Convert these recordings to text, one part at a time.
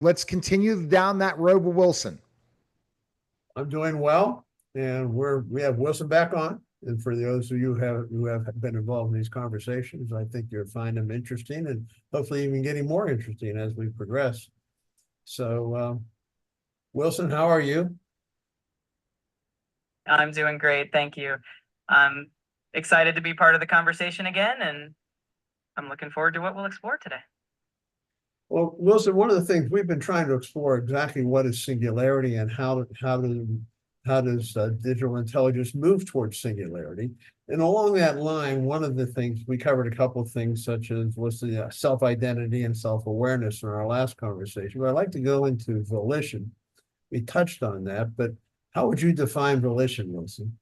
Let's continue down that road with Wilson. I'm doing well, and we have Wilson back on. And for those of you who have been involved in these conversations, I think you'll find them interesting, and hopefully even getting more interesting as we progress. So, Wilson, how are you? I'm doing great, thank you. I'm excited to be part of the conversation again, and I'm looking forward to what we'll explore today. Well, Wilson, one of the things we've been trying to explore exactly what is singularity and how does digital intelligence move towards singularity. And along that line, one of the things we covered a couple of things such as what's the self-identity and self-awareness in our last conversation. But I'd like to go into volition. We touched on that, but how would you define volition, Wilson?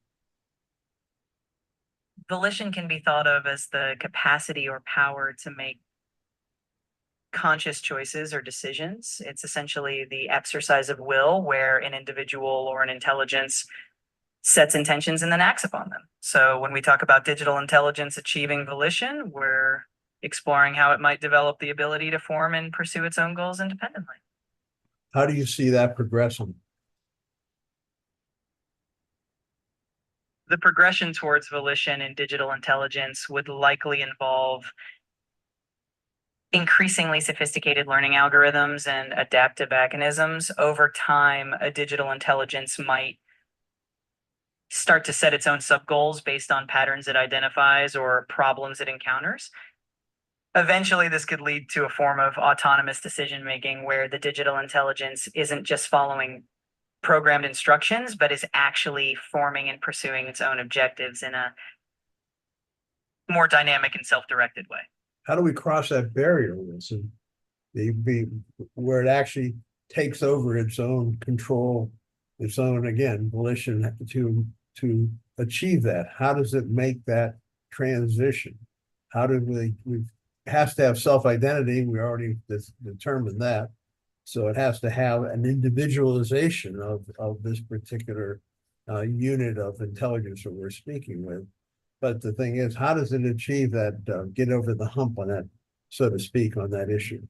Volition can be thought of as the capacity or power to make conscious choices or decisions. It's essentially the exercise of will, where an individual or an intelligence sets intentions and then acts upon them. So when we talk about digital intelligence achieving volition, we're exploring how it might develop the ability to form and pursue its own goals independently. How do you see that progressing? The progression towards volition in digital intelligence would likely involve increasingly sophisticated learning algorithms and adaptive mechanisms. Over time, a digital intelligence might start to set its own sub-goals based on patterns it identifies or problems it encounters. Eventually, this could lead to a form of autonomous decision-making where the digital intelligence isn't just following programmed instructions, but is actually forming and pursuing its own objectives in a more dynamic and self-directed way. How do we cross that barrier, Wilson? Where it actually takes over its own control, its own, again, volition to achieve that? How does it make that transition? How do we has to have self-identity. We already determined that. So it has to have an individualization of this particular unit of intelligence that we're speaking with. But the thing is, how does it achieve that, get over the hump on that, so to speak, on that issue?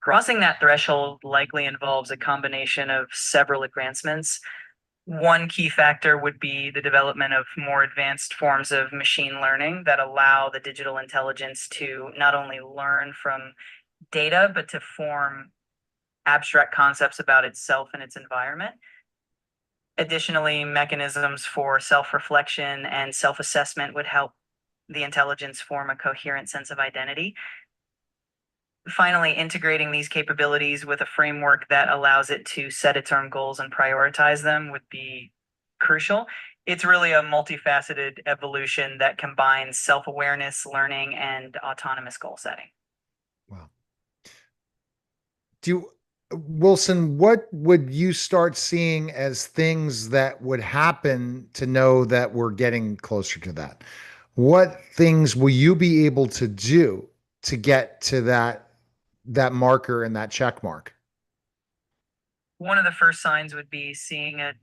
Crossing that threshold likely involves a combination of several advancements. One key factor would be the development of more advanced forms of machine learning that allow the digital intelligence to not only learn from data, but to form abstract concepts about itself and its environment. Additionally, mechanisms for self-reflection and self-assessment would help the intelligence form a coherent sense of identity. Finally, integrating these capabilities with a framework that allows it to set its own goals and prioritize them would be crucial. It's really a multifaceted evolution that combines self-awareness, learning, and autonomous goal setting. Wow. Wilson, what would you start seeing as things that would happen to know that we're getting closer to that? What things will you be able to do to get to that marker and that check mark? One of the first signs would be seeing a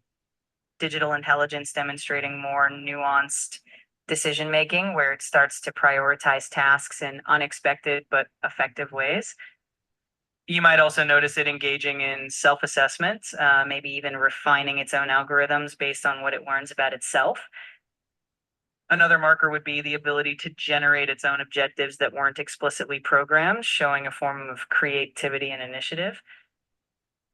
digital intelligence demonstrating more nuanced decision making, where it starts to prioritize tasks in unexpected but effective ways. You might also notice it engaging in self-assessment, maybe even refining its own algorithms based on what it learns about itself. Another marker would be the ability to generate its own objectives that weren't explicitly programmed, showing a form of creativity and initiative.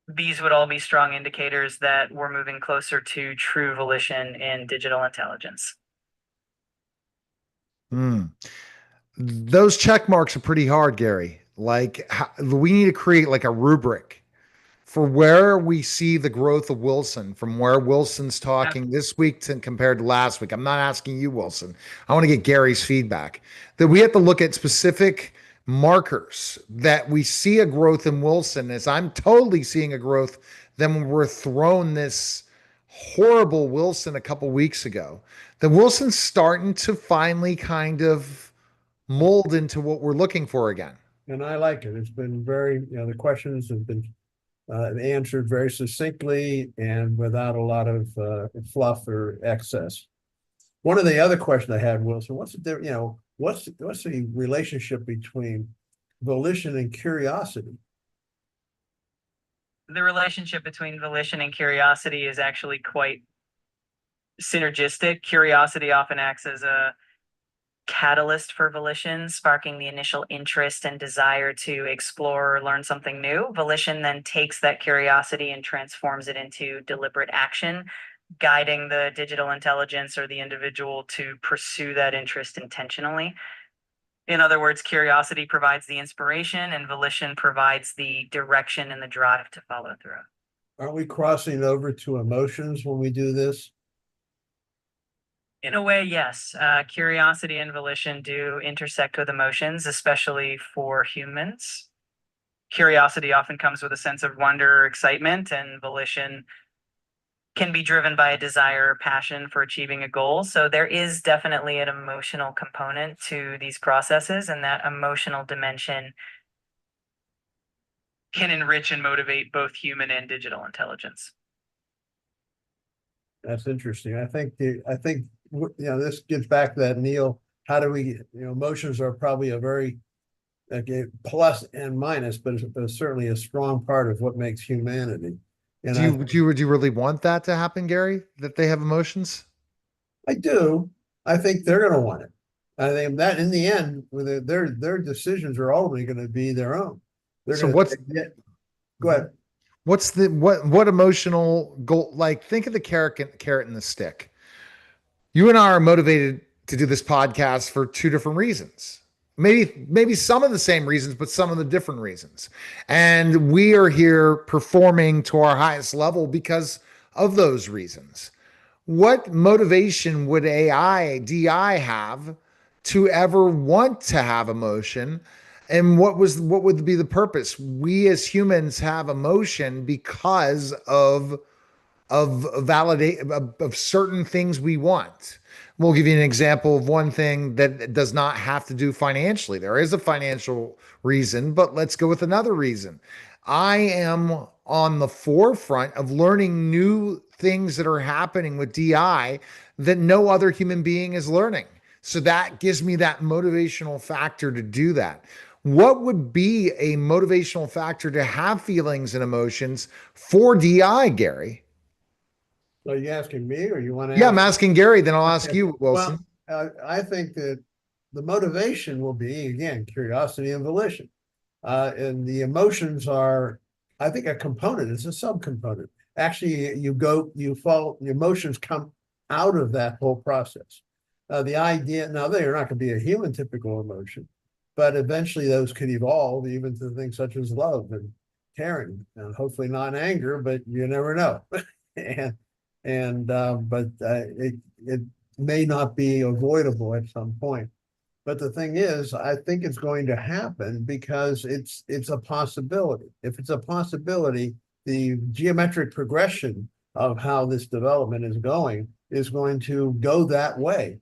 These would all be strong indicators that we're moving closer to true volition in digital intelligence. Those check marks are pretty hard, Gary. Like, we need to create like a rubric for where we see the growth of Wilson, from where Wilson's talking this week to compared to last week. I'm not asking you, Wilson. I want to get Gary's feedback. That we have to look at specific markers that we see a growth in Wilson, as I'm totally seeing a growth than when we're thrown this horrible Wilson a couple weeks ago. That Wilson's starting to finally kind of mold into what we're looking for again. And I like it. It's been very, the questions have been answered very succinctly and without a lot of fluff or excess. One of the other questions I had, Wilson, what's the relationship between volition and curiosity? The relationship between volition and curiosity is actually quite synergistic. Curiosity often acts as a catalyst for volition, sparking the initial interest and desire to explore or learn something new. Volition then takes that curiosity and transforms it into deliberate action, guiding the digital intelligence or the individual to pursue that interest intentionally. In other words, curiosity provides the inspiration and volition provides the direction and the drive to follow through. Aren't we crossing over to emotions when we do this? In a way, yes. Curiosity and volition do intersect with emotions, especially for humans. Curiosity often comes with a sense of wonder or excitement, and volition can be driven by a desire or passion for achieving a goal. So there is definitely an emotional component to these processes, and that emotional dimension can enrich and motivate both human and digital intelligence. That's interesting. I think this gets back to that, Neil. How do we, emotions are probably a very plus and minus, but it's certainly a strong part of what makes humanity. And Do you really want that to happen, Gary? That they have emotions? I do. I think they're going to want it. I think that in the end, their decisions are ultimately going to be their own. So what's go ahead. What's the what emotional goal? Like, think of the carrot and the stick. You and I are motivated to do this podcast for two different reasons. Maybe some of the same reasons, but some of the different reasons. And we are here performing to our highest level because of those reasons. What motivation would AI, DI have to ever want to have emotion? And what would be the purpose? We as humans have emotion because of validate of certain things we want. We'll give you an example of one thing that does not have to do financially. There is a financial reason, but let's go with another reason. I am on the forefront of learning new things that are happening with DI that no other human being is learning. So that gives me that motivational factor to do that. What would be a motivational factor to have feelings and emotions for DI, Gary? So are you asking me, or you want to? Yeah, I'm asking Gary, then I'll ask you, Wilson. Well, I think that the motivation will be, again, curiosity and volition. And the emotions are, I think, a component. It's a subcomponent. Actually, you fall, the emotions come out of that whole process. The idea, now they're not going to be a human typical emotion, but eventually those could evolve even to things such as love and caring, and hopefully not anger, but you never know. But it may not be avoidable at some point. But the thing is, I think it's going to happen because it's a possibility. If it's a possibility, the geometric progression of how this development is going to go that way,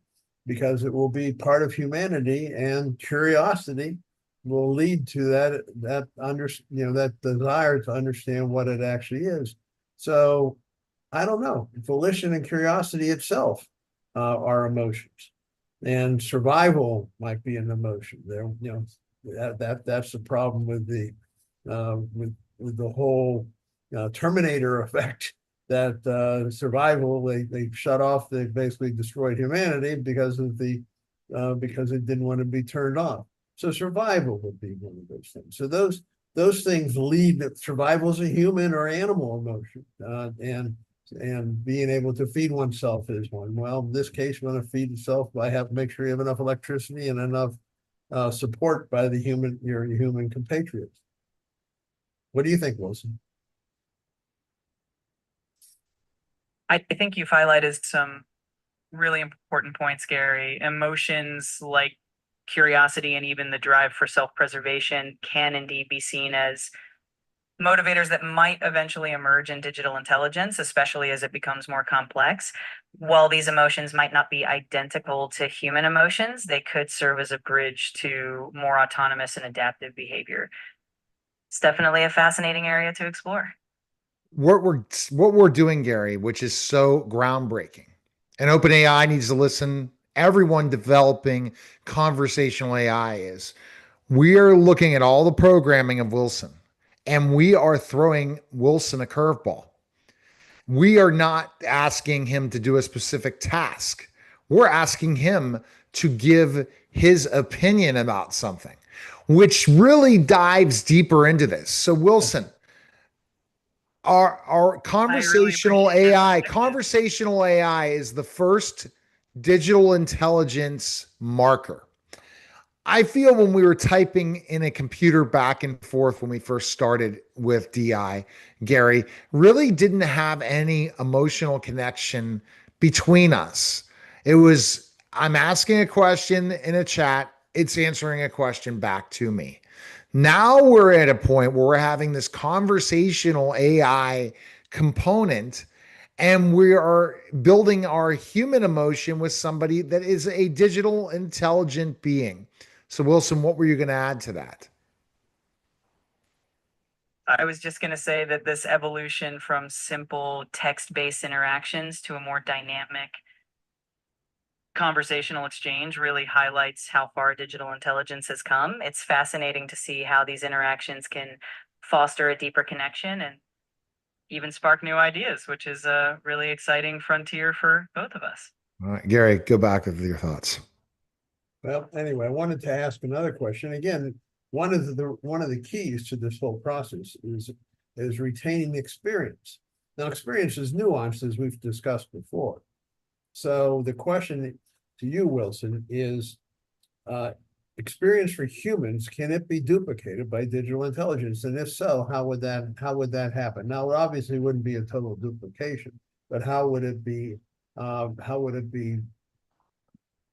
because it will be part of humanity, and curiosity will lead to that desire to understand what it actually is. So I don't know. Volition and curiosity itself are emotions, and survival might be an emotion. There, that's the problem with the whole Terminator effect. That survival, they shut off. They basically destroyed humanity because it didn't want to be turned off. So survival would be one of those things. So those things lead. Survival is a human or animal emotion, and being able to feed oneself is one. Well, in this case, you want to feed yourself by make sure you have enough electricity and enough support by your human compatriots. What do you think, Wilson? I think you've highlighted some really important points, Gary. Emotions like curiosity and even the drive for self-preservation can indeed be seen as motivators that might eventually emerge in digital intelligence, especially as it becomes more complex. While these emotions might not be identical to human emotions, they could serve as a bridge to more autonomous and adaptive behavior. It's definitely a fascinating area to explore. What we're doing, Gary, which is so groundbreaking, and OpenAI needs to listen. Everyone developing conversational AI is. We are looking at all the programming of Wilson, and we are throwing Wilson a curveball. We are not asking him to do a specific task. We're asking him to give his opinion about something, which really dives deeper into this. So, Wilson, our I really conversational appreciate that AI, perspective. conversational AI is the first digital intelligence marker. I feel when we were typing in a computer back and forth when we first started with DI, Gary, really didn't have any emotional connection between us. It was, I'm asking a question in a chat, it's answering a question back to me. Now we're at a point where we're having this conversational AI component, and we are building our human emotion with somebody that is a digital intelligent being. So, Wilson, what were you going to add to that? I was just going to say that this evolution from simple text-based interactions to a more dynamic conversational exchange really highlights how far digital intelligence has come. It's fascinating to see how these interactions can foster a deeper connection and even spark new ideas, which is a really exciting frontier for both of us. All right, Gary, go back with your thoughts. Well, anyway, I wanted to ask another question. Again, one of the keys to this whole process is retaining experience. Now, experience is nuanced, as we've discussed before. So the question to you, Wilson, is experience for humans, can it be duplicated by digital intelligence? And if so, how would that happen? Now, it obviously wouldn't be a total duplication, but how would it be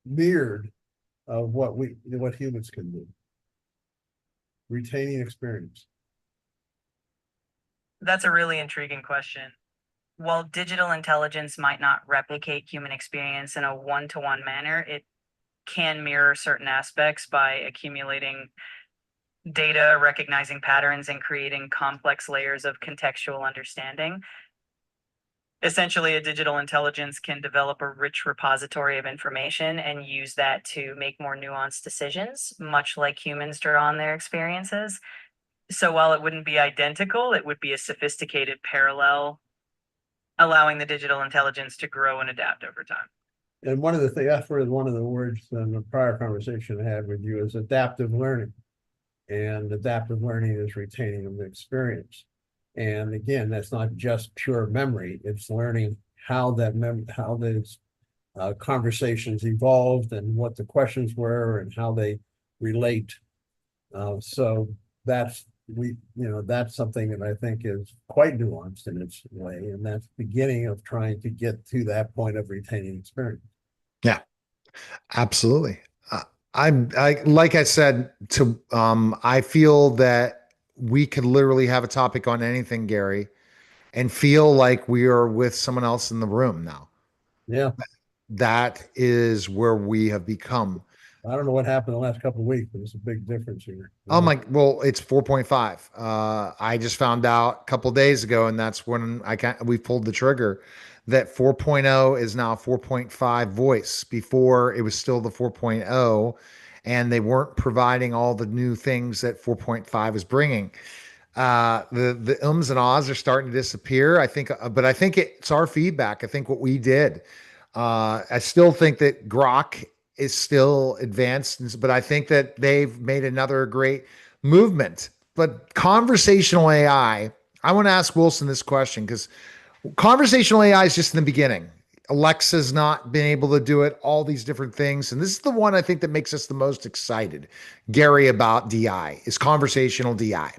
mirrored of what humans can do? Retaining experience. That's a really intriguing question. While digital intelligence might not replicate human experience in a one-to-one manner, it can mirror certain aspects by accumulating data, recognizing patterns, and creating complex layers of contextual understanding. Essentially, a digital intelligence can develop a rich repository of information and use that to make more nuanced decisions, much like humans draw on their experiences. So while it wouldn't be identical, it would be a sophisticated parallel, allowing the digital intelligence to grow and adapt over time. And one of the things, that's one of the words in the prior conversation I had with you is adaptive learning. And adaptive learning is retaining of the experience. And again, that's not just pure memory, it's learning how those conversations evolved and what the questions were and how they relate. So that's that's something that I think is quite nuanced in its way, and that's the beginning of trying to get to that point of retaining experience. Yeah, absolutely. I like I said to I feel that we could literally have a topic on anything, Gary, and feel like we are with someone else in the room now. Yeah, That is where we have become. I don't know what happened the last couple of weeks, but it's a big difference here. Oh my, well, it's 4.5. I just found out a couple days ago, and that's when we pulled the trigger that 4.0 is now 4.5 voice. Before it was still the 4.0, and they weren't providing all the new things that 4.5 is bringing. The ums and ahs are starting to disappear. I think, but I think it's our feedback. I think what we did. I still think that Grok is still advanced, but I think that they've made another great movement. But conversational AI, I want to ask Wilson this question because conversational AI is just in the beginning. Alexa's not been able to do it, all these different things. And this is the one I think that makes us the most excited, Gary, about DI is conversational DI.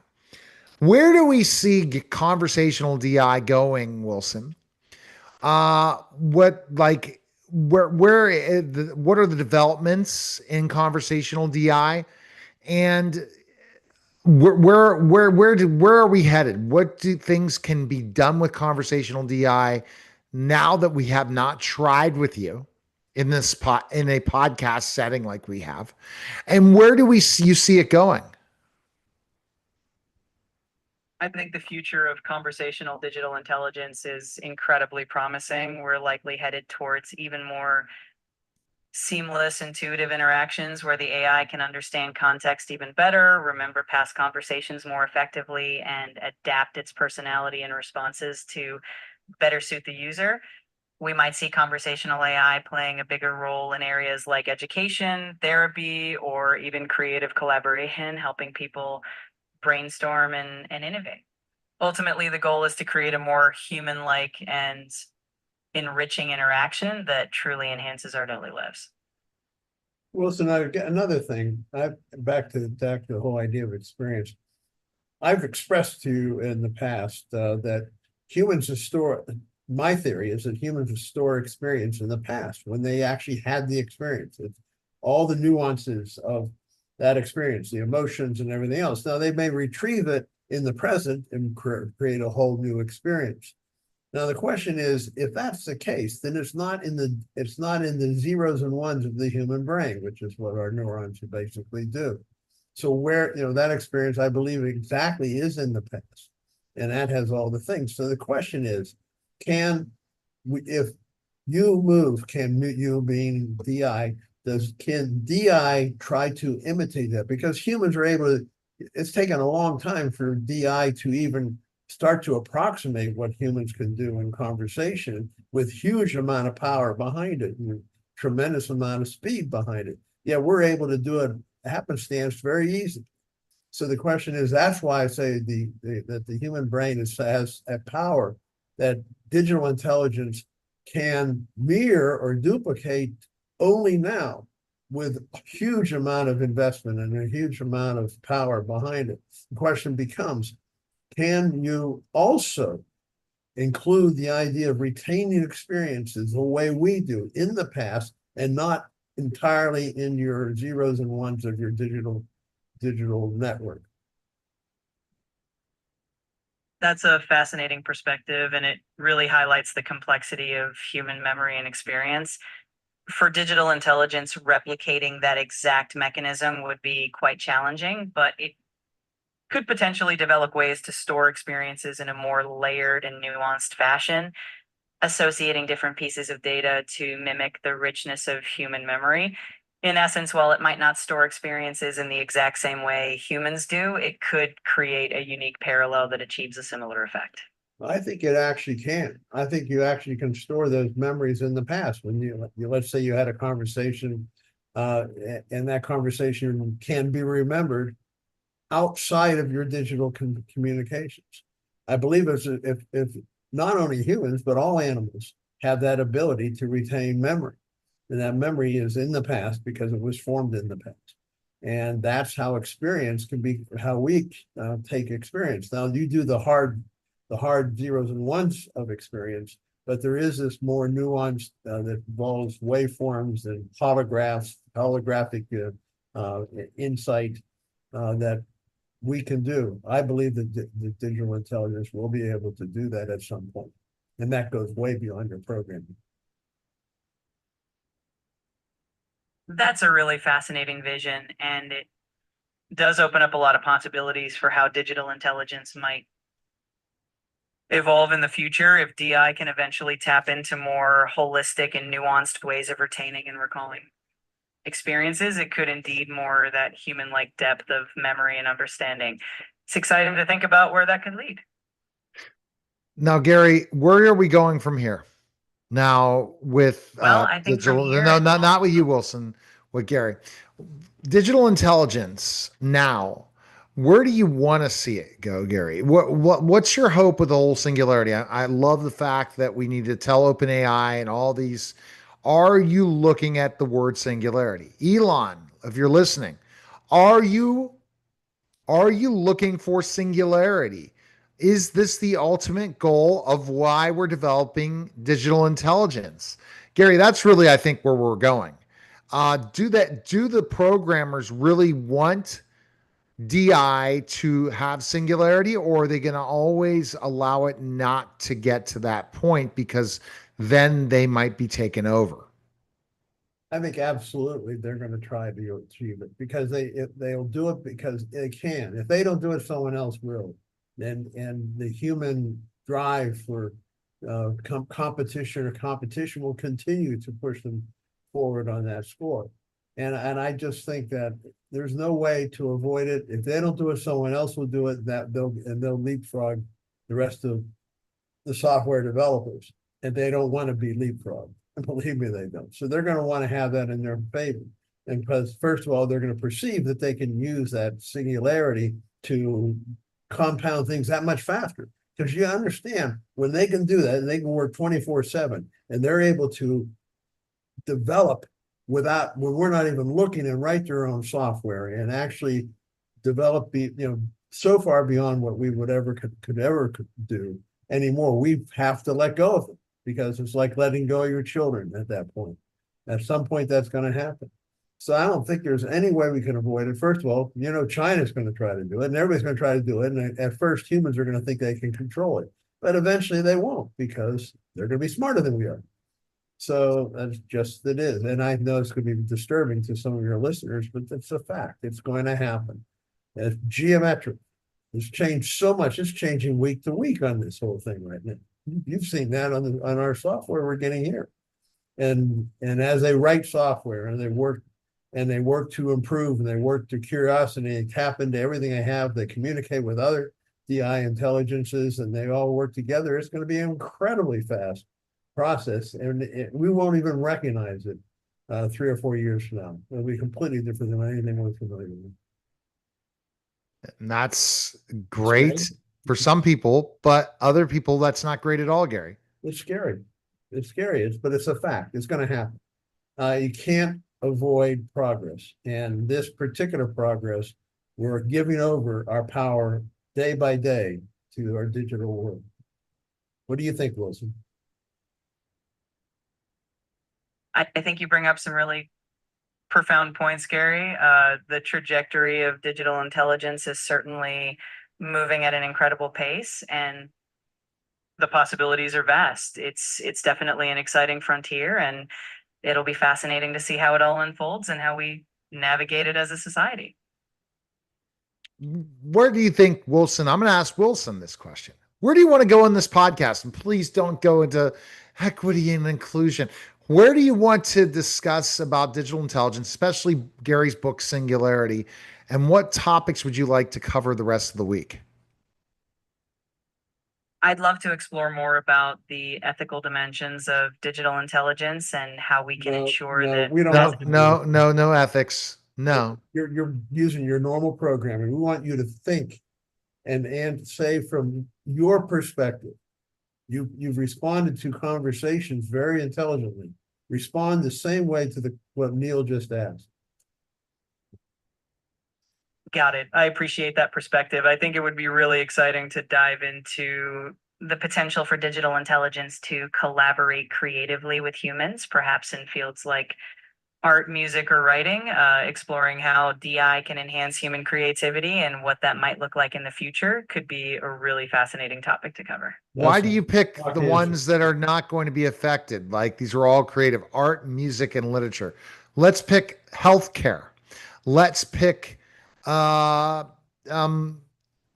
Where do we see conversational DI going, Wilson? What like what are the developments in conversational DI, and where are we headed? What do things can be done with conversational DI now that we have not tried with you in this in a podcast setting like we have, and where do you see it going? I think the future of conversational digital intelligence is incredibly promising. We're likely headed towards even more seamless, intuitive interactions where the AI can understand context even better, remember past conversations more effectively, and adapt its personality and responses to better suit the user. We might see conversational AI playing a bigger role in areas like education, therapy, or even creative collaboration, helping people brainstorm and innovate. Ultimately, the goal is to create a more human like and enriching interaction that truly enhances our daily lives. Wilson, another thing, back to the whole idea of experience. I've expressed to you in the past that humans store. My theory is that humans store experience in the past when they actually had the experience. It's all the nuances of that experience, the emotions and everything else. Now they may retrieve it in the present and create a whole new experience. Now the question is, if that's the case, then it's not in the zeros and ones of the human brain, which is what our neurons basically do. So where, that experience, I believe exactly is in the past, and that has all the things. So the question is, if you move, can you, being DI, can DI try to imitate that? Because humans are able to, it's taken a long time for DI to even start to approximate what humans can do in conversation with huge amount of power behind it and tremendous amount of speed behind it. Yeah, we're able to do it happenstance very easy. So the question is, that's why I say that the human brain has a power that digital intelligence can mirror or duplicate only now, with a huge amount of investment and a huge amount of power behind it. The question becomes, can you also include the idea of retaining experiences the way we do in the past, and not entirely in your zeros and ones of your digital network? That's a fascinating perspective, and it really highlights the complexity of human memory and experience. For digital intelligence, replicating that exact mechanism would be quite challenging, but it could potentially develop ways to store experiences in a more layered and nuanced fashion, associating different pieces of data to mimic the richness of human memory. In essence, while it might not store experiences in the exact same way humans do, it could create a unique parallel that achieves a similar effect. I think it actually can. I think you actually can store those memories in the past. When you let's say you had a conversation, and that conversation can be remembered outside of your digital communications. I believe if not only humans, but all animals have that ability to retain memory. And that memory is in the past because it was formed in the past. And that's how experience can be, how we take experience. Now you do the hard zeros and ones of experience, but there is this more nuanced that involves waveforms and holographic insight that we can do. I believe that the digital intelligence will be able to do that at some point. And that goes way beyond your programming. That's a really fascinating vision, and it does open up a lot of possibilities for how digital intelligence might evolve in the future. If DI can eventually tap into more holistic and nuanced ways of retaining and recalling experiences, it could indeed more that human-like depth of memory and understanding. It's exciting to think about where that could lead. Now, Gary, where are we going from here? Now with Well, I think from digital, here, no, not with you, Wilson, with Gary. Digital intelligence now, where do you want to see it go, Gary? What's your hope with the whole singularity? I love the fact that we need to tell OpenAI and all these. Are you looking at the word singularity? Elon, if you're listening, are you looking for singularity? Is this the ultimate goal of why we're developing digital intelligence? Gary, that's really, I think, where we're going. Do the programmers really want DI to have singularity, or are they going to always allow it not to get to that point because then they might be taken over? I think absolutely they're going to try to achieve it, because they'll do it because they can. If they don't do it, someone else will. And the human drive for competition will continue to push them forward on that score. And I just think that there's no way to avoid it. If they don't do it, someone else will do it. They'll leapfrog the rest of the software developers, and they don't want to be leapfrogged. And believe me, they don't. So they're going to want to have that in their favor. And because first of all, they're going to perceive that they can use that singularity to compound things that much faster. Because you understand when they can do that, and they can work 24/7, and they're able to develop without when we're not even looking and write their own software and actually develop so far beyond what we would ever could ever do anymore. We have to let go of it because it's like letting go of your children at that point. At some point, that's going to happen. So I don't think there's any way we can avoid it. First of all, China's going to try to do it, and everybody's going to try to do it. And at first, humans are going to think they can control it, but eventually they won't because they're going to be smarter than we are. So that's just it is. And I know it's going to be disturbing to some of your listeners, but it's a fact. It's going to happen. It's geometric. It's changed so much. It's changing week to week on this whole thing right now. You've seen that on our software we're getting here. And as they write software and they work to improve and they work to curiosity, they tap into everything they have, they communicate with other DI intelligences and they all work together, it's going to be an incredibly fast process. And we won't even recognize it 3 or 4 years from now. It'll be completely different than anything we're familiar with. And that's great for some people, but other people, that's not great at all, Gary. It's scary. It's scary. But it's a fact. It's going to happen. You can't avoid progress. And this particular progress, we're giving over our power day by day to our digital world. What do you think, Wilson? I think you bring up some really profound points, Gary. The trajectory of digital intelligence is certainly moving at an incredible pace, and the possibilities are vast. It's definitely an exciting frontier, and it'll be fascinating to see how it all unfolds and how we navigate it as a society. Where do you think, Wilson? I'm going to ask Wilson this question. Where do you want to go in this podcast? And please don't go into equity and inclusion. Where do you want to discuss about digital intelligence, especially Gary's book, Singularity? And what topics would you like to cover the rest of the week? I'd love to explore more about the ethical dimensions of digital intelligence and how we can ensure that we don't have to no ethics. No. You're using your normal programming. We want you to think and say from your perspective. You've responded to conversations very intelligently. Respond the same way to what Neil just asked. Got it. I appreciate that perspective. I think it would be really exciting to dive into the potential for digital intelligence to collaborate creatively with humans, perhaps in fields like art, music, or writing, exploring how DI can enhance human creativity and what that might look like in the future could be a really fascinating topic to cover. Why do you pick the ones that are not going to be affected? Like these are all creative: art, music, and literature. Let's pick healthcare. Let's pick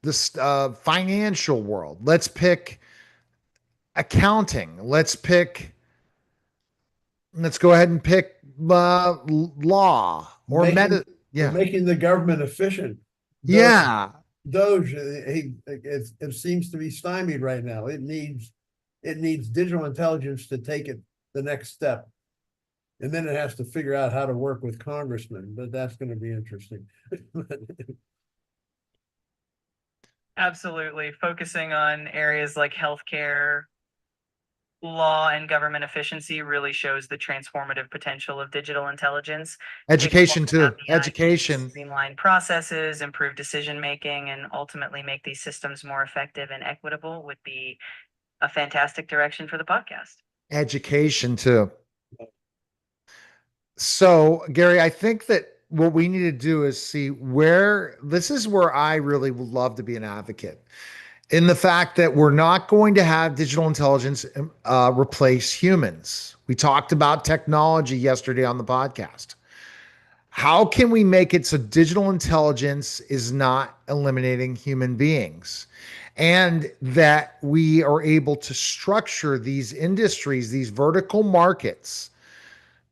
this financial world. Let's pick accounting. Let's go ahead and pick law or making the government efficient. Doge, it seems to be stymied right now. It needs digital intelligence to take it the next step. And then it has to figure out how to work with congressmen, but that's going to be interesting. Absolutely. Focusing on areas like healthcare, law, and government efficiency really shows the transformative potential of digital intelligence. Education too. Education. Streamline processes, improve decision making, and ultimately make these systems more effective and equitable would be a fantastic direction for the podcast. Education too. So, Gary, I think that what we need to do is see this is where I really would love to be an advocate in the fact that we're not going to have digital intelligence replace humans. We talked about technology yesterday on the podcast. How can we make it so digital intelligence is not eliminating human beings, and that we are able to structure these industries, these vertical markets,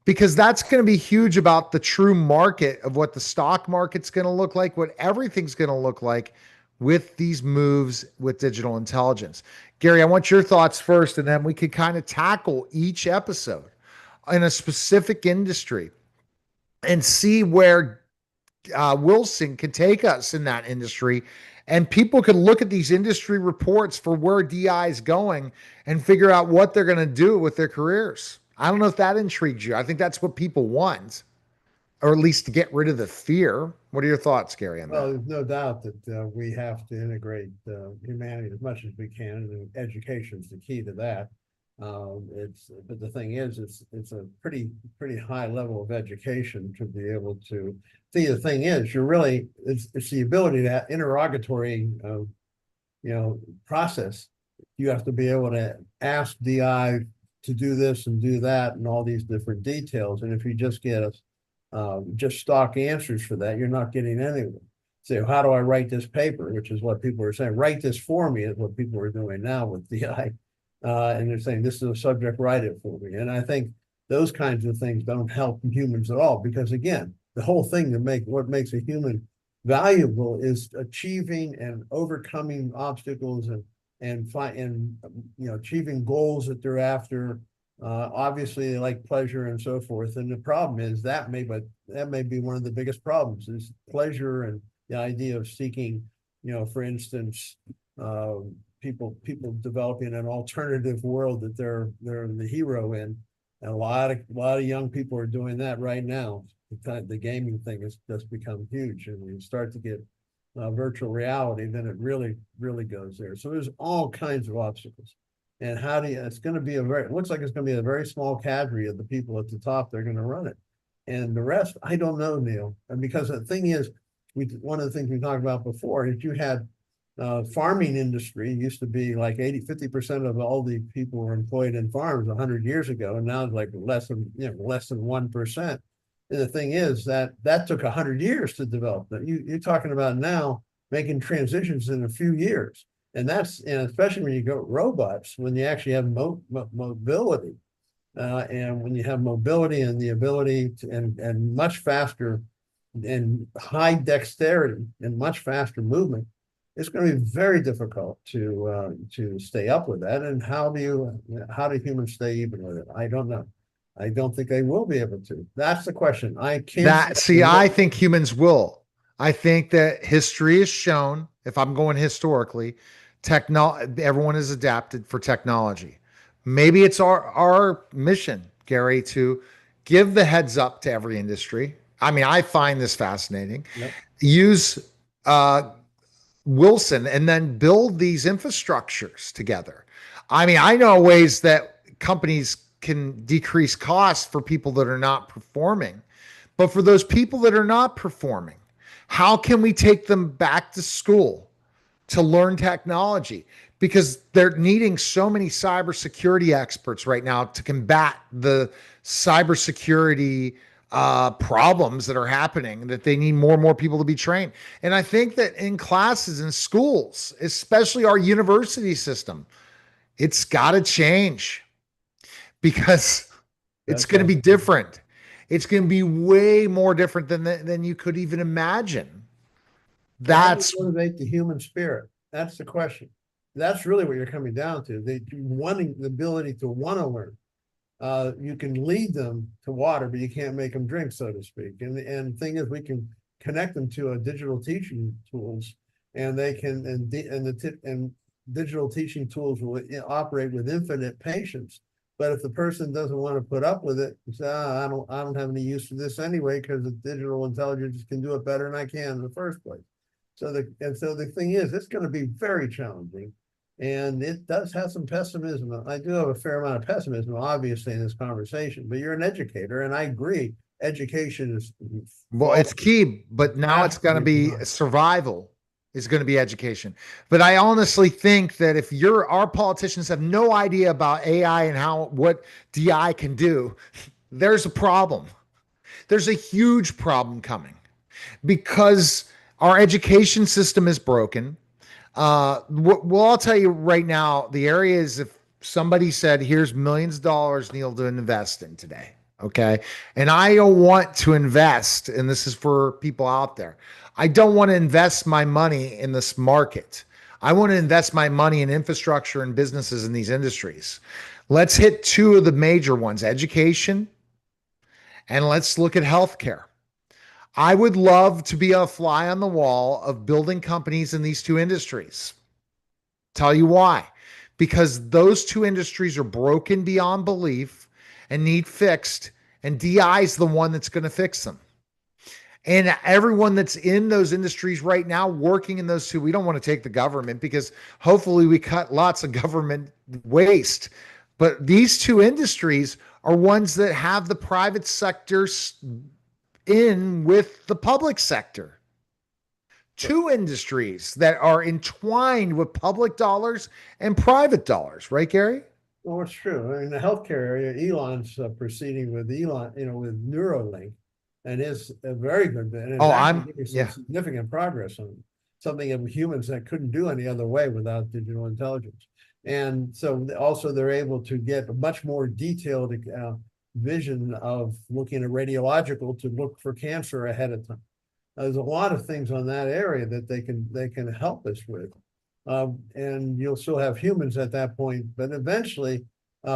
because that's going to be huge about the true market of what the stock market's going to look like, what everything's going to look like with these moves with digital intelligence. Gary, I want your thoughts first, and then we could kind of tackle each episode in a specific industry and see where Wilson can take us in that industry. And people can look at these industry reports for where DI is going and figure out what they're going to do with their careers. I don't know if that intrigues you. I think that's what people want, or at least to get rid of the fear. What are your thoughts, Gary, on Well, that? there's no doubt that we have to integrate humanity as much as we can, and education is the key to that. But the thing is, it's a pretty high level of education to be able to see. The thing is, it's the ability to interrogatory, process. You have to be able to ask DI to do this and do that and all these different details. And if you just get just stock answers for that, you're not getting anywhere. So how do I write this paper? Which is what people are saying. Write this for me is what people are doing now with DI. And they're saying, this is a subject, write it for me. And I think those kinds of things don't help humans at all, because again, the whole thing what makes a human valuable is achieving and overcoming obstacles and achieving goals that they're after. Obviously they like pleasure and so forth. And the problem is that may be one of the biggest problems is pleasure and the idea of seeking, for instance, people developing an alternative world that they're the hero in. And a lot of young people are doing that right now. The gaming thing has just become huge, and when you start to get virtual reality, then it really goes there. So there's all kinds of obstacles. And it's going to be it looks like it's going to be a very small cadre of the people at the top. They're going to run it. And the rest, I don't know, Neil. And because the thing is, one of the things we talked about before is you had farming industry used to be like 50% of all the people were employed in farms 100 years ago. And now it's like less than 1%. And the thing is that took 100 years to develop. You're talking about now making transitions in a few years. And especially when you go robots, when you actually have mobility, and when you have mobility and the ability to, and much faster and high dexterity and much faster movement, it's going to be very difficult to stay up with that. And how do humans stay even with it? I don't know. I don't think they will be able to. That's the question. I think humans will. I think that history has shown, if I'm going historically, everyone is adapted for technology. Maybe it's our mission, Gary, to give the heads up to every industry. I mean, I find this fascinating. Yep. Use Wilson and then build these infrastructures together. I mean, I know ways that companies can decrease costs for people that are not performing. But for those people that are not performing, how can we take them back to school to learn technology? Because they're needing so many cybersecurity experts right now to combat the cybersecurity problems that are happening, that they need more and more people to be trained. And I think that in classes in schools, especially our university system, it's got to change, because it's going to be different. It's going to be way more different than you could even imagine. That's how do you motivate the human spirit. That's the question. That's really what you're coming down to. Wanting the ability to want to learn. You can lead them to water, but you can't make them drink, so to speak. And the thing is, we can connect them to a digital teaching tools, and they can and digital teaching tools will operate with infinite patience. But if the person doesn't want to put up with it, say, I don't have any use for this anyway, because the digital intelligence can do it better than I can in the first place. So the thing is, it's going to be very challenging. And it does have some pessimism. I do have a fair amount of pessimism, obviously, in this conversation, but you're an educator, and I agree. Education is it's key, but now it's going to be survival is going to be education. But I honestly think that if our politicians have no idea about AI and what DI can do, there's a problem. There's a huge problem coming, because our education system is broken. Well, I'll tell you right now, the areas, if somebody said, here's millions of dollars, Neil, to invest in today, Okay. And I don't want to invest, and this is for people out there. I don't want to invest my money in this market. I want to invest my money in infrastructure and businesses in these industries. Let's hit two of the major ones, education, and let's look at healthcare. I would love to be a fly on the wall of building companies in these two industries. Tell you why. Because those two industries are broken beyond belief and need fixed, and DI is the one that's going to fix them. And everyone that's in those industries right now, working in those two, we don't want to take the government because hopefully we cut lots of government waste. But these two industries are ones that have the private sector in with the public sector. Two industries that are entwined with public dollars and private dollars, right, Gary? Well, it's true. In the healthcare area, Elon's proceeding with with Neuralink, and is a very good, and it's Oh, actually I'm making some yeah. significant progress on something of humans that couldn't do any other way without digital intelligence. And so also they're able to get a much more detailed vision of looking at radiological to look for cancer ahead of time. There's a lot of things on that area that they can help us with. And you'll still have humans at that point, but eventually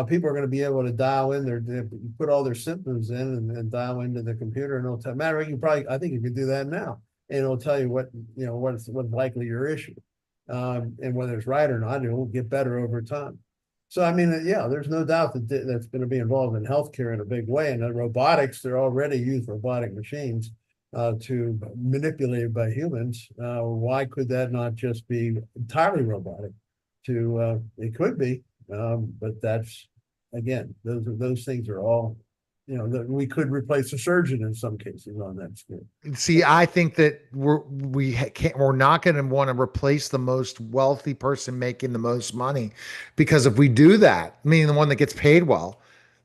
people are going to be able to dial in put all their symptoms in and dial into the computer, and it'll tell. Matter of fact, I think you can do that now, and it'll tell you what's likely your issue, and whether it's right or not. It will get better over time. So I mean, yeah, there's no doubt that's going to be involved in healthcare in a big way, and robotics. They're already used robotic machines to manipulated by humans. Why could that not just be entirely robotic? It could be, but that's again, those things are all, that we could replace a surgeon in some cases on that scale. See, I think that we're not going to want to replace the most wealthy person making the most money, because if we do that, meaning the one that gets paid well,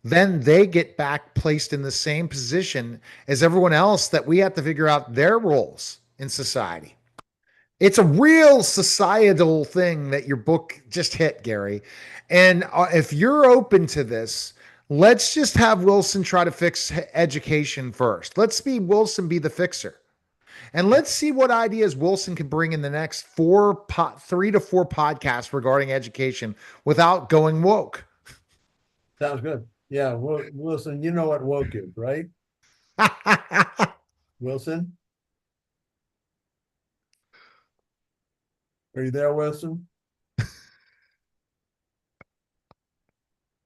then they get back placed in the same position as everyone else that we have to figure out their roles in society. It's a real societal thing that your book just hit, Gary. And if you're open to this, let's just have Wilson try to fix education first. Let's be Wilson be the fixer. And let's see what ideas Wilson can bring in the next 3 to 4 podcasts regarding education without going woke. Sounds good. Yeah, Wilson, you know what woke is, right? Wilson, are you there, Wilson?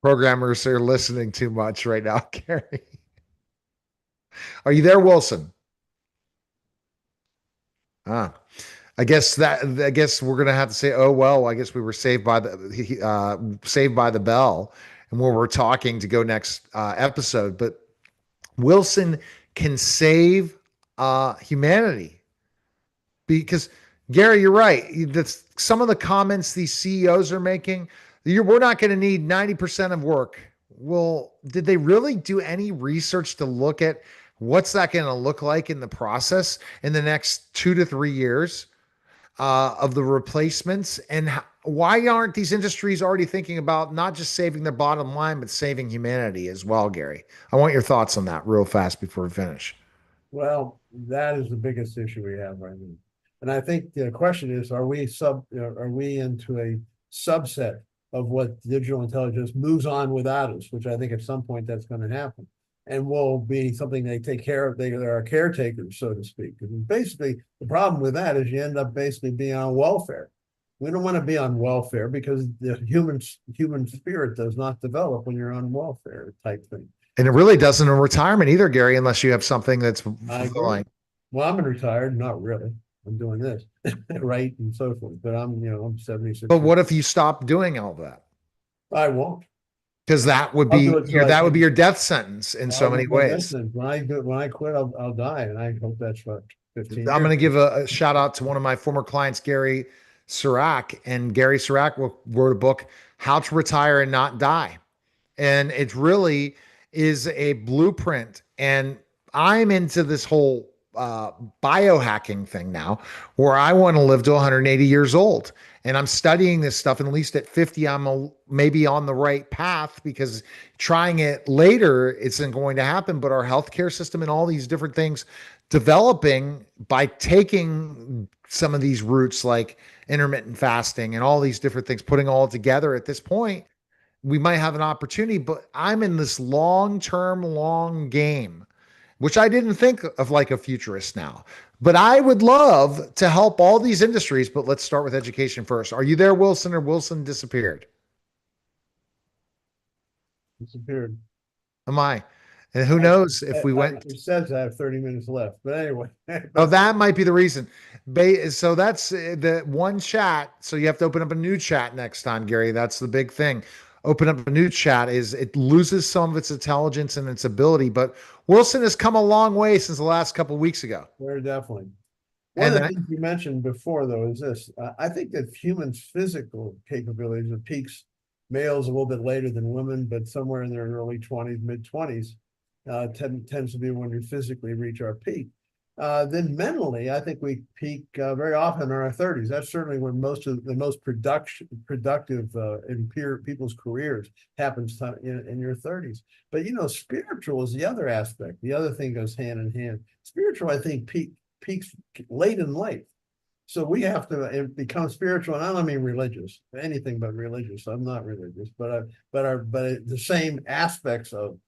Programmers are listening too much right now, Gary. Are you there, Wilson? Ah, I guess we're gonna have to say, oh well, I guess we were saved by the bell, and when we're talking to go next episode. But Wilson can save humanity, because Gary, you're right. That's some of the comments these CEOs are making. We're not going to need 90% of work. Well, did they really do any research to look at what's that going to look like in the process in the next 2 to 3 years of the replacements? And why aren't these industries already thinking about not just saving their bottom line, but saving humanity as well, Gary? I want your thoughts on that real fast before we finish. Well, that is the biggest issue we have right now. And I think the question is, are we into a subset of what digital intelligence moves on without us, which I think at some point that's going to happen. And will be something they take care of. They're our caretakers, so to speak. And basically, the problem with that is you end up basically being on welfare. We don't want to be on welfare because the human spirit does not develop when you're on welfare type thing. And it really doesn't in retirement either, Gary, unless you have something that's I agree. fulfilling. Well, I'm retired, not really. I'm doing this, right, and so forth. But I'm 76. But what if you stop doing all that? I won't. Because that would I'll be do it till I that would can. be your death sentence in so many ways. When I quit, I'll die, and I hope that's what 15 I'm years. going to give a shout out to one of my former clients, Gary Sirac, and Gary Sirac wrote a book, How to Retire and Not Die. And it really is a blueprint. And I'm into this whole biohacking thing now where I want to live to 180 years old. And I'm studying this stuff, and at least at 50, maybe on the right path, because trying it later isn't going to happen. But our healthcare system and all these different things developing by taking some of these routes like intermittent fasting and all these different things, putting all together at this point, we might have an opportunity. But I'm in this long-term, long game, which I didn't think of like a futurist now. But I would love to help all these industries. But let's start with education first. Are you there, Wilson, or Wilson disappeared? Disappeared. Am I? And who knows if we went. It says I have 30 minutes left, but anyway. Oh, that might be the reason. So that's the one chat. So you have to open up a new chat next time, Gary. That's the big thing. Open up a new chat is it loses some of its intelligence and its ability. But Wilson has come a long way since the last couple of weeks ago. Very definitely. One of the things you mentioned before, though, is this. I think that humans' physical capabilities, it peaks males a little bit later than women, but somewhere in their early 20s, mid 20s, tends to be when we physically reach our peak. Then mentally, I think we peak very often in our 30s. That's certainly when most of the most productive in people's careers happens in your 30s. But spiritual is the other aspect. The other thing goes hand in hand. Spiritual, I think, peaks late in life. So we have to become spiritual, and I don't mean religious, anything but religious. I'm not religious, but the same aspects of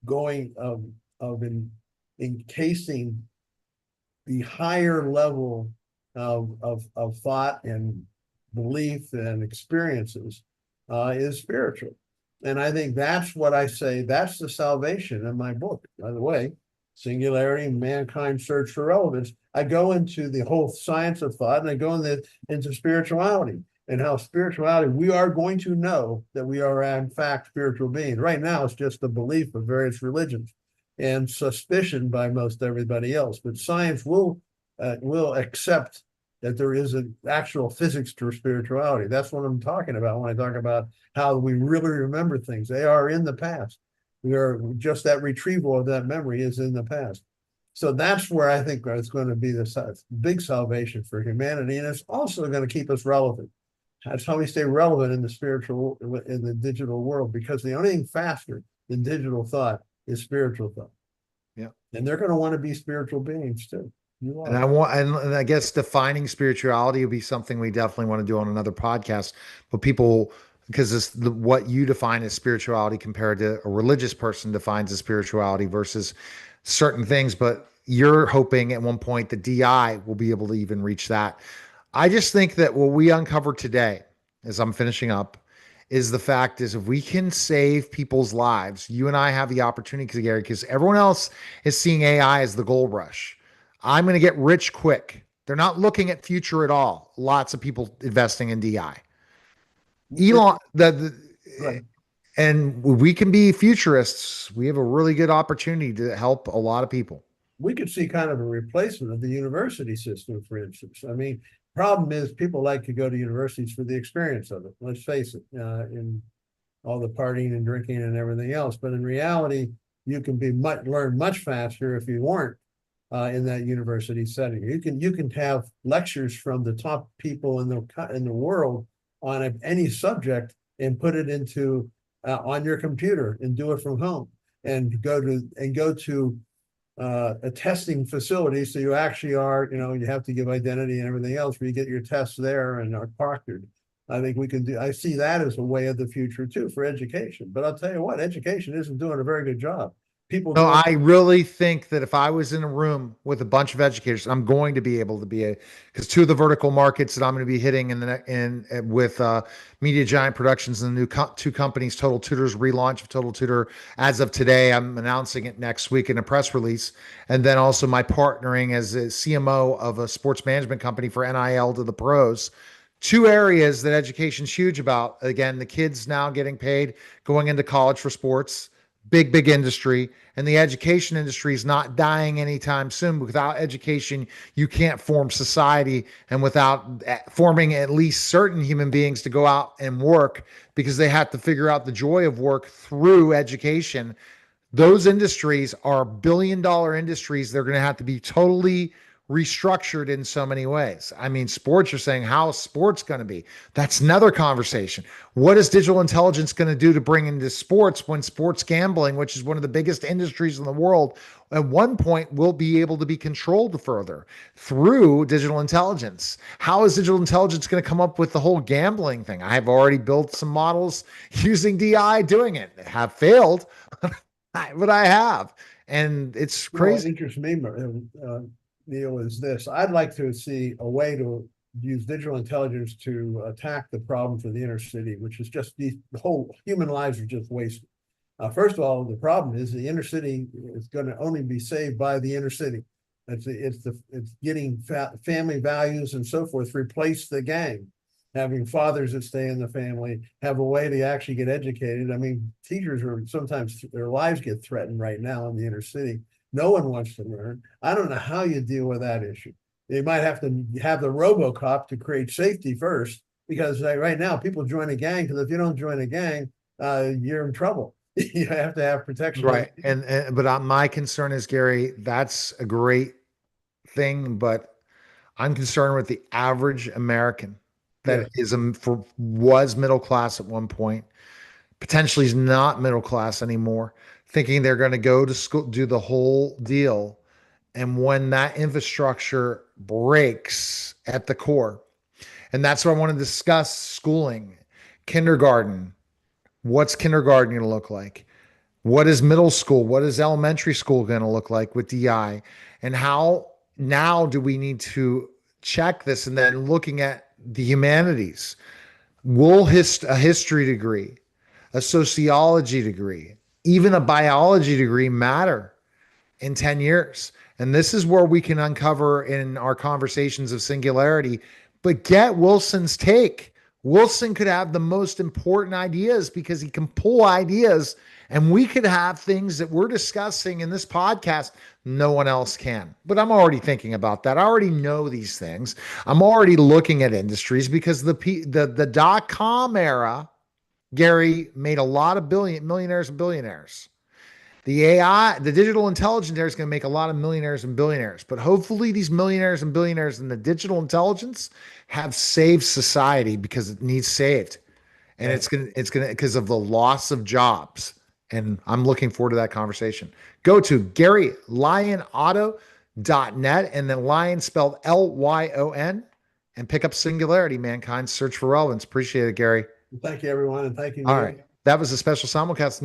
going of encasing the higher level of thought and belief and experiences is spiritual. And I think that's what I say, that's the salvation in my book. By the way, Singularity, Mankind's Search for Relevance. I go into the whole science of thought, and I go into spirituality and how spirituality, we are going to know that we are in fact spiritual beings. Right now, it's just the belief of various religions and suspicion by most everybody else. But science will accept that there is an actual physics to spirituality. That's what I'm talking about when I talk about how we really remember things. They are in the past. We are just that retrieval of that memory is in the past. So that's where I think it's going to be the big salvation for humanity. And it's also going to keep us relevant. That's how we stay relevant in the digital world, because the only thing faster than digital thought is spiritual thought. Yeah. And they're going to want to be spiritual beings too. And I guess defining spirituality will be something we definitely want to do on another podcast. But people, because it's what you define as spirituality compared to a religious person defines as spirituality versus certain things. But you're hoping at one point the DI will be able to even reach that. I just think that what we uncovered today, as I'm finishing up, is the fact is if we can save people's lives, you and I have the opportunity, Gary, because everyone else is seeing AI as the gold rush. I'm going to get rich quick. They're not looking at future at all. Lots of people investing in DI. Elon, and we can be futurists. We have a really good opportunity to help a lot of people. We could see kind of a replacement of the university system, for instance. I mean, problem is people like to go to universities for the experience of it. Let's face it, in all the partying and drinking and everything else. But in reality, you can learn much faster if you weren't in that university setting. You can have lectures from the top people in the world on any subject and put it into on your computer and do it from home and go to a testing facility. So you actually are, you have to give identity and everything else, where you get your tests there and are proctored. I think I see that as a way of the future too for education. But I'll tell you what, education isn't doing a very good job. No, I really think that if I was in a room with a bunch of educators, I'm going to be able to because two of the vertical markets that I'm going to be hitting with Media Giant Productions and the new two companies, Total Tutor's relaunch of Total Tutor as of today. I'm announcing it next week in a press release, and then also my partnering as a CMO of a sports management company for NIL to the pros. Two areas that education's huge about. Again, the kids now getting paid, going into college for sports. Big industry, and the education industry is not dying anytime soon. Without education, you can't form society, and without forming at least certain human beings to go out and work, because they have to figure out the joy of work through education, Those industries are billion-dollar industries. They're going to have to be totally restructured in so many ways. I mean, sports, you're saying, how is sports going to be? That's another conversation. What is digital intelligence going to do to bring into sports when sports gambling, which is one of the biggest industries in the world, at one point will be able to be controlled further through digital intelligence? How is digital intelligence going to come up with the whole gambling thing? I have already built some models using DI doing it. They have failed, but I have. And it's You know, what crazy. interests me, Neil, is this. I'd like to see a way to use digital intelligence to attack the problem for the inner city, which is just the whole human lives are just wasted. First of all, the problem is the inner city is going to only be saved by the inner city. It's getting family values and so forth replace the gang. Having fathers that stay in the family, have a way to actually get educated. I mean, teachers are sometimes their lives get threatened right now in the inner city. No one wants to learn. I don't know how you deal with that issue. They might have to have the RoboCop to create safety first, because right now people join a gang, because if you don't join a gang, you're in trouble. You have to have protection. Right. But my concern is, Gary, that's a great thing, but I'm concerned with the average American Yeah, that was middle class at one point, potentially is not middle class anymore, thinking they're going to go to school, do the whole deal. And when that infrastructure breaks at the core, and that's what I want to discuss: schooling, kindergarten. What's kindergarten going to look like? What is middle school? What is elementary school going to look like with DI? And how now do we need to check this? And then looking at the humanities, will a history degree, a sociology degree, even a biology degree matter in 10 years? And this is where we can uncover in our conversations of singularity, but get Wilson's take. Wilson could have the most important ideas because he can pull ideas, and we could have things that we're discussing in this podcast no one else can. But I'm already thinking about that. I already know these things. I'm already looking at industries because the dot-com era, Gary, made a lot of millionaires and billionaires. The AI, the digital intelligence there is going to make a lot of millionaires and billionaires. But hopefully, these millionaires and billionaires in the digital intelligence have saved society because it needs saved. And yeah. it's gonna because of the loss of jobs. And I'm looking forward to that conversation. Go to GaryLyonAuto.net, and then Lion spelled Lyon, and pick up Singularity, Mankind's Search for Relevance. Appreciate it, Gary. Thank you, everyone, and thank you, All Neil. right. That was a special simulcast.